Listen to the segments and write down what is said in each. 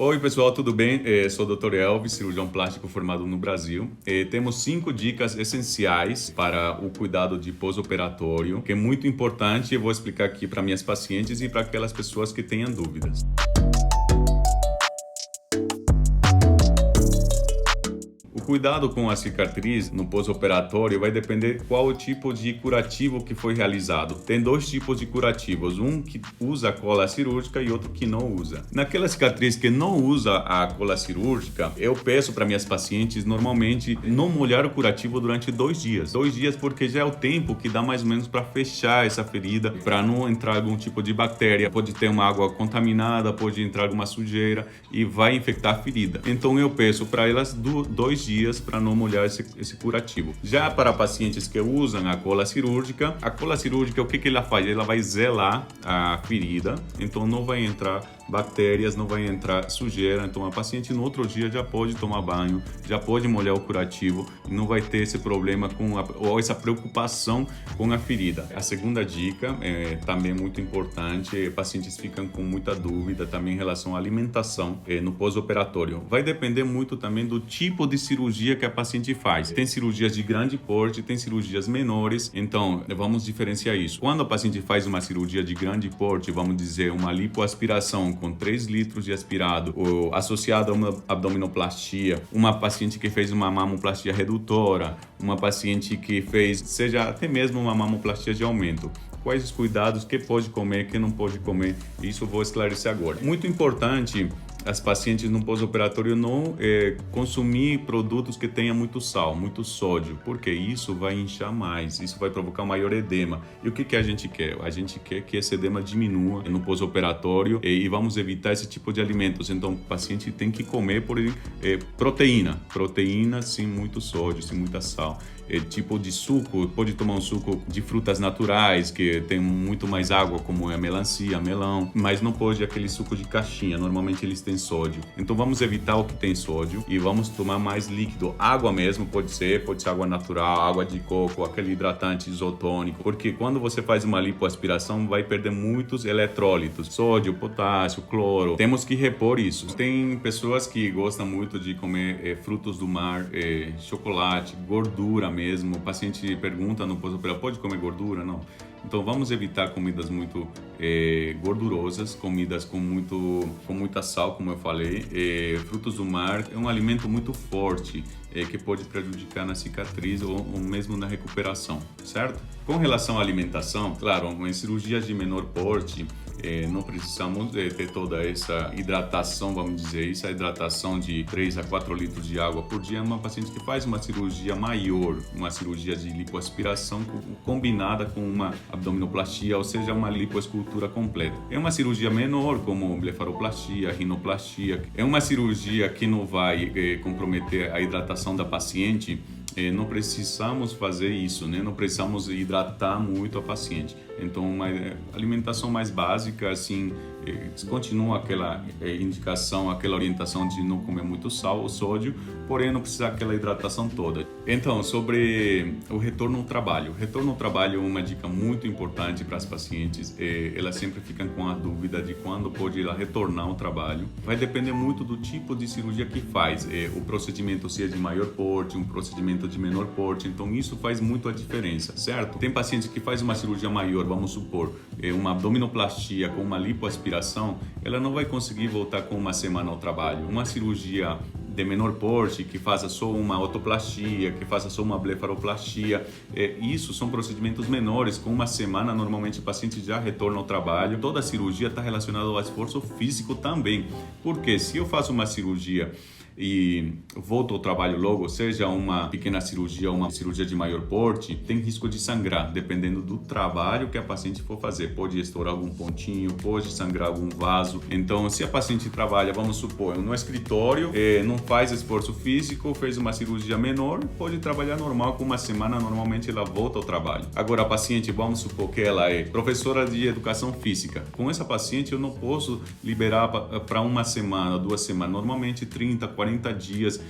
Oi pessoal, tudo bem? Sou o Dr. Elvis, cirurgião plástico formado no Brasil. Temos 5 dicas essenciais para o cuidado de pós-operatório, que é muito importante e eu vou explicar aqui para minhas pacientes e para aquelas pessoas que tenham dúvidas. O cuidado com a cicatriz no pós-operatório vai depender qual o tipo de curativo que foi realizado. Tem 2 tipos de curativos, um que usa a cola cirúrgica e outro que não usa. Naquela cicatriz que não usa a cola cirúrgica, eu peço para minhas pacientes normalmente não molhar o curativo durante 2 dias. 2 dias porque já é o tempo que dá mais ou menos para fechar essa ferida, para não entrar algum tipo de bactéria. Pode ter uma água contaminada, pode entrar alguma sujeira e vai infectar a ferida. Então eu peço para elas 2 dias para não molhar esse curativo. Já para pacientes que usam a cola cirúrgica, o que ela faz? Ela vai zelar a ferida, então não vai entrar bactérias, não vai entrar sujeira, então a paciente no outro dia já pode tomar banho, já pode molhar o curativo e não vai ter esse problema ou essa preocupação com a ferida. A segunda dica é também muito importante, pacientes ficam com muita dúvida também em relação à alimentação no pós-operatório. Vai depender muito também do tipo de cirurgia que a paciente faz. Tem cirurgias de grande porte, tem cirurgias menores, então vamos diferenciar isso. Quando a paciente faz uma cirurgia de grande porte, vamos dizer uma lipoaspiração com 3 litros de aspirado, ou associado a uma abdominoplastia, uma paciente que fez uma mamoplastia redutora, uma paciente que fez, seja até mesmo uma mamoplastia de aumento. Quais os cuidados, que pode comer, que não pode comer, isso eu vou esclarecer agora. Muito importante as pacientes no pós-operatório não consumir produtos que tenham muito sal, muito sódio, porque isso vai inchar mais, isso vai provocar um maior edema. E o que a gente quer? A gente quer que esse edema diminua no pós-operatório e vamos evitar esse tipo de alimentos. Então, o paciente tem que comer proteína sem muito sódio, sem muita sal. Tipo de suco, pode tomar um suco de frutas naturais, que tem muito mais água, como é a melancia, melão, mas não pode aquele suco de caixinha, normalmente eles têm sódio. Então vamos evitar o que tem sódio e vamos tomar mais líquido. Água mesmo, pode ser água natural, água de coco, aquele hidratante isotônico, porque quando você faz uma lipoaspiração vai perder muitos eletrólitos, sódio, potássio, cloro. Temos que repor isso. Tem pessoas que gostam muito de comer frutos do mar, chocolate, gordura mesmo. O paciente pergunta no pós-operatório, pode comer gordura? Não. Então vamos evitar comidas muito gordurosas, comidas com muita sal, como eu falei. Frutos do mar é um alimento muito forte que pode prejudicar na cicatriz ou mesmo na recuperação, certo? Com relação à alimentação, claro, em cirurgias de menor porte, não precisamos ter toda essa hidratação, vamos dizer isso, a hidratação de 3 a 4 litros de água por dia. Uma paciente que faz uma cirurgia maior, uma cirurgia de lipoaspiração combinada com uma abdominoplastia, ou seja, uma lipoescultura completa. É uma cirurgia menor, como blefaroplastia, rinoplastia. É uma cirurgia que não vai comprometer a hidratação da paciente. Não precisamos fazer isso, né? Não precisamos hidratar muito a paciente. Então, uma alimentação mais básica, assim, continua aquela indicação, aquela orientação de não comer muito sal ou sódio, porém não precisa aquela hidratação toda. Então, sobre o retorno ao trabalho. Retorno ao trabalho é uma dica muito importante para as pacientes. Elas sempre ficam com a dúvida de quando pode ela retornar ao trabalho. Vai depender muito do tipo de cirurgia que faz. O procedimento, se é de maior porte, um procedimento de menor porte, então isso faz muito a diferença, certo? Tem pacientes que faz uma cirurgia maior, vamos supor, uma abdominoplastia com uma lipoaspiração, ela não vai conseguir voltar com uma semana ao trabalho. Uma cirurgia de menor porte, que faça só uma otoplastia, que faça só uma blefaroplastia, isso são procedimentos menores, com uma semana normalmente o paciente já retorna ao trabalho. Toda cirurgia está relacionada ao esforço físico também, porque se eu faço uma cirurgia e volto ao trabalho logo, seja uma pequena cirurgia ou uma cirurgia de maior porte, tem risco de sangrar, dependendo do trabalho que a paciente for fazer. Pode estourar algum pontinho, pode sangrar algum vaso. Então, se a paciente trabalha, vamos supor, no escritório, não faz esforço físico, fez uma cirurgia menor, pode trabalhar normal, com uma semana normalmente ela volta ao trabalho. Agora, a paciente, vamos supor que ela é professora de educação física. Com essa paciente, eu não posso liberar para uma semana, 2 semanas, normalmente 30, 40 40 dias.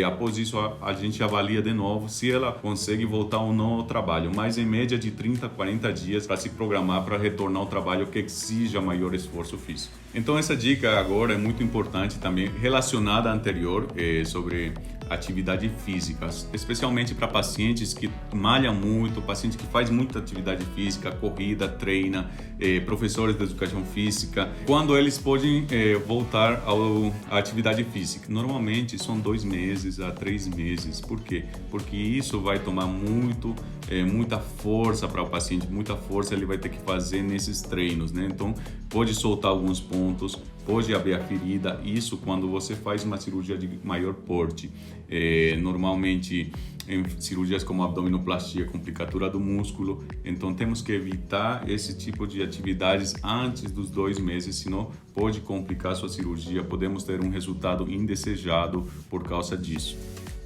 Após isso, a gente avalia de novo se ela consegue voltar ou não ao trabalho, mas em média de 30 a 40 dias para se programar para retornar ao trabalho que exija maior esforço físico. Então essa dica agora é muito importante também, relacionada à anterior, sobre atividade física, especialmente para pacientes que malham muito, pacientes que fazem muita atividade física, corrida, treina, professores de educação física, quando eles podem voltar à atividade física. Normalmente são 2 meses a 3 meses. Por quê? Porque isso vai tomar muita força para o paciente, muita força ele vai ter que fazer nesses treinos, né? Então pode soltar alguns pontos, pode abrir a ferida, isso quando você faz uma cirurgia de maior porte. Normalmente em cirurgias como abdominoplastia, complicatura do músculo, então temos que evitar esse tipo de atividades antes dos 2 meses, senão pode complicar a sua cirurgia, podemos ter um resultado indesejado por causa disso.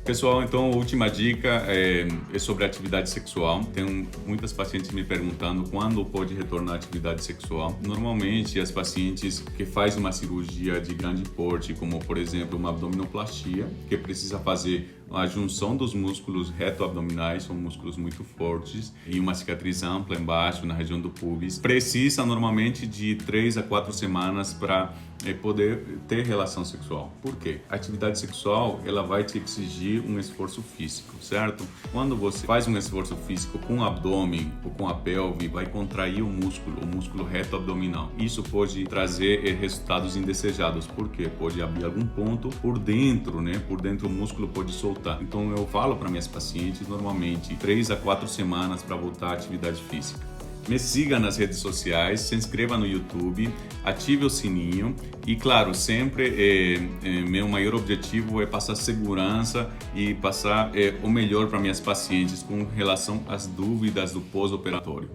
Pessoal, então a última dica é sobre atividade sexual. Tem muitas pacientes me perguntando quando pode retornar à atividade sexual. Normalmente as pacientes que fazem uma cirurgia de grande porte, como por exemplo uma abdominoplastia, que precisa fazer a junção dos músculos reto-abdominais, são músculos muito fortes, e uma cicatriz ampla embaixo na região do pubis, precisa normalmente de 3 a 4 semanas para poder ter relação sexual. Por quê? A atividade sexual ela vai te exigir um esforço físico, certo? Quando você faz um esforço físico com o abdômen ou com a pelve, vai contrair o músculo reto abdominal. Isso pode trazer resultados indesejados. Por quê? Pode abrir algum ponto por dentro, né? Por dentro o músculo pode soltar. Então eu falo para minhas pacientes normalmente 3 a 4 semanas para voltar à atividade física. Me siga nas redes sociais, se inscreva no YouTube, ative o sininho e, claro, sempre meu maior objetivo é passar segurança e passar o melhor para minhas pacientes com relação às dúvidas do pós-operatório.